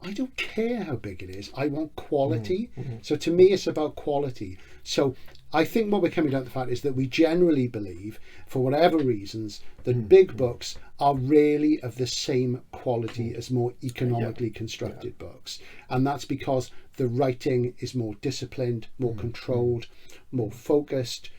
Speaker 1: I don't care how big it is. I want quality. So to me, it's about quality. So I think what we're coming down to the fact is that we generally believe, for whatever reasons, that big books are really of the same quality as more economically constructed books. And that's because the writing is more disciplined, more controlled, more focused,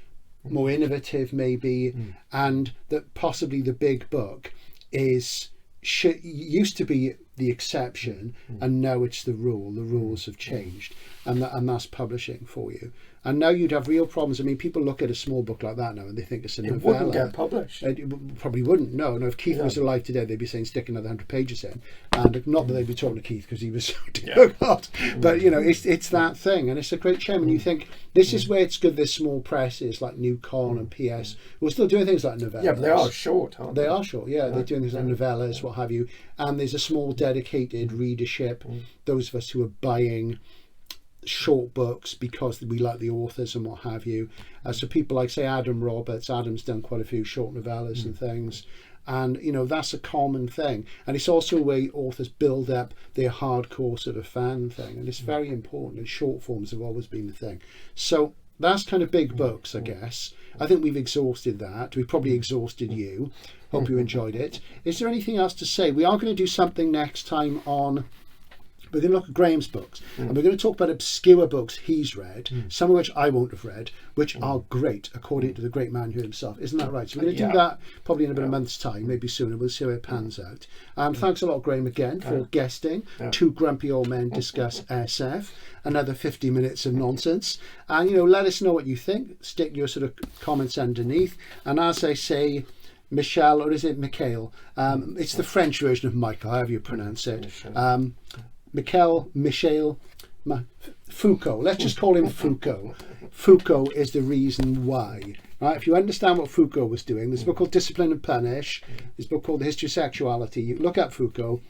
Speaker 1: more innovative maybe, and that possibly the big book used to be the exception, and now it's the rule. The rules have changed, and that's publishing for you. And now you'd have real problems. I mean, people look at a small book like that now and they think it's a novella.
Speaker 2: It wouldn't get published.
Speaker 1: It probably wouldn't. No. If Keith was alive today, they'd be saying stick another 100 pages in. And not that they'd be talking to Keith because he was so difficult. But, it's that thing. And it's a great shame. And you think, this is where it's good there's small presses like New Con and PS who are still doing things like novellas.
Speaker 2: Yeah, but they are short, aren't they?
Speaker 1: They are short, yeah. They're doing things like novellas, what have you. And there's a small dedicated readership. Those of us who are buying short books because we like the authors and what have you. So people like, say, Adam Roberts. Adam's done quite a few short novellas and things. And, that's a common thing. And it's also a way authors build up their hardcore sort of fan thing. And it's very important. And short forms have always been the thing. So that's kind of big books, I guess. I think we've exhausted that. We've probably exhausted you. Hope you enjoyed it. Is there anything else to say? We are going to do something next time on... We're going to look at Graham's books, and we're going to talk about obscure books he's read, some of which I won't have read, which are great, according to the great man here himself. Isn't that right? So we're going to do that probably in about a month's time, maybe sooner. We'll see how it pans out. Thanks a lot, Graham, again, for guesting. Two grumpy old men discuss SF, another 50 minutes of nonsense. And, let us know what you think. Stick your sort of comments underneath. And as I say... Michel, or is it Mikhail? It's the French version of Michael, however you pronounce it. Michel, Foucault. Let's just call him Foucault. Foucault is the reason why. Right? If you understand what Foucault was doing, there's a book called Discipline and Punish. There's a book called The History of Sexuality. You look at Foucault.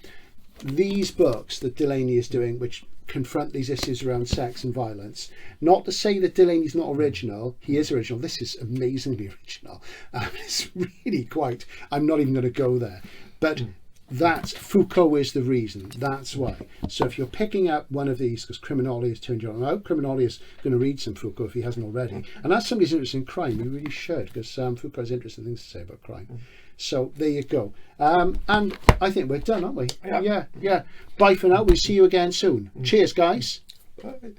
Speaker 1: These books that Delany is doing, which confront these issues around sex and violence, not to say that Delany's not original. He is original. This is amazingly original. It's really quite... I'm not even going to go there. But... That's Foucault is the reason. That's why. So if you're picking up one of these, because Criminology has turned you on, I hope Criminology is going to read some Foucault if he hasn't already. And as somebody's interested in crime, you really should, because Foucault has interesting things to say about crime. So there you go. And I think we're done, aren't we? Yeah. Bye for now. We'll see you again soon. Cheers, guys.
Speaker 2: Bye.